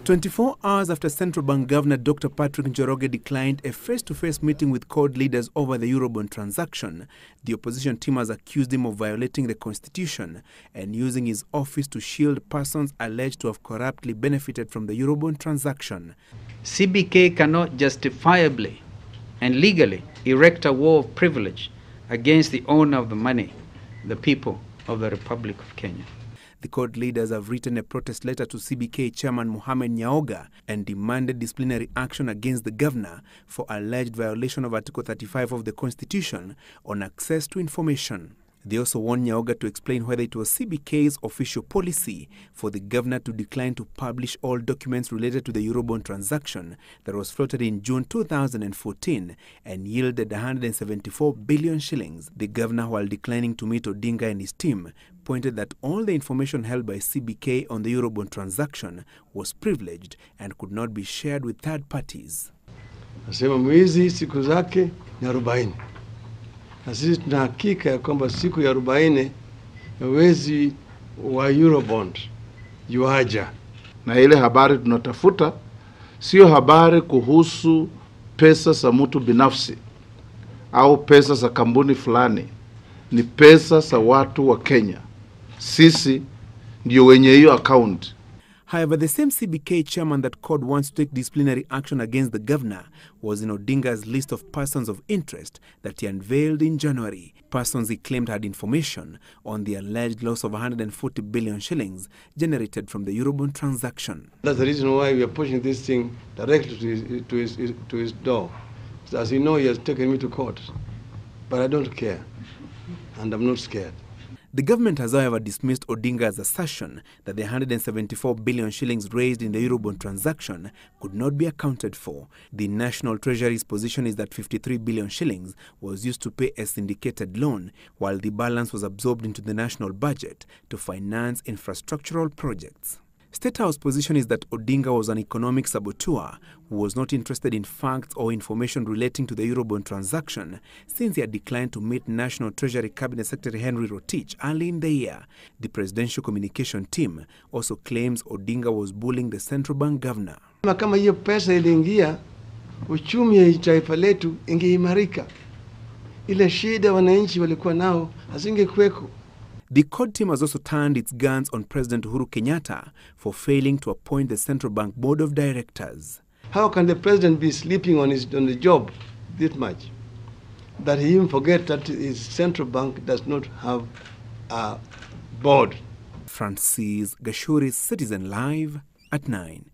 24 hours after Central Bank Governor Dr. Patrick Njoroge declined a face-to-face meeting with CORD leaders over the Eurobond transaction, the opposition team has accused him of violating the constitution and using his office to shield persons alleged to have corruptly benefited from the Eurobond transaction. CBK cannot justifiably and legally erect a war of privilege against the owner of the money, the people of the Republic of Kenya. The CORD leaders have written a protest letter to CBK chairman Mohamed Njoroge and demanded disciplinary action against the governor for alleged violation of Article 35 of the Constitution on access to information. They also want Njoroge to explain whether it was CBK's official policy for the governor to decline to publish all documents related to the Eurobond transaction that was floated in June 2014 and yielded 174 billion shillings. The governor, while declining to meet Odinga and his team, pointed that all the information held by CBK on the Eurobond transaction was privileged and could not be shared with third parties. Nasema mwezi siku zake ni 40. Na sisi tuna hakika ya kwamba siku ya 40 ya wezi wa Eurobond yuaja. Na ile habari tunatafuta sio habari kuhusu pesa za mtu binafsi au pesa za kampuni fulani, ni pesa za watu wa Kenya. Sisi ndio wenye hiyo account. However, the same CBK chairman that CORD wants to take disciplinary action against the governor was in Odinga's list of persons of interest that he unveiled in January. Persons he claimed had information on the alleged loss of 140 billion shillings generated from the Eurobond transaction. That's the reason why we are pushing this thing directly to his door. As you know, he has taken me to court, but I don't care, and I'm not scared. The government has, however, dismissed Odinga's assertion that the 174 billion shillings raised in the Eurobond transaction could not be accounted for. The National Treasury's position is that 53 billion shillings was used to pay a syndicated loan, while the balance was absorbed into the national budget to finance infrastructural projects. State House position is that Odinga was an economic saboteur who was not interested in facts or information relating to the Eurobond transaction since he had declined to meet National Treasury Cabinet Secretary Henry Rotich early in the year. The presidential communication team also claims Odinga was bullying the central bank governor. Kama hiyo pesa iliingia, uchumi ya taifa letu ingeimarika. Ile shida wananchi walikuwa nao hazingekuweko. The CORD team has also turned its guns on President Uhuru Kenyatta for failing to appoint the Central Bank Board of Directors. How can the president be sleeping on the job this much that he even forget that his central bank does not have a board? Francis Gachuri, Citizen Live at 9.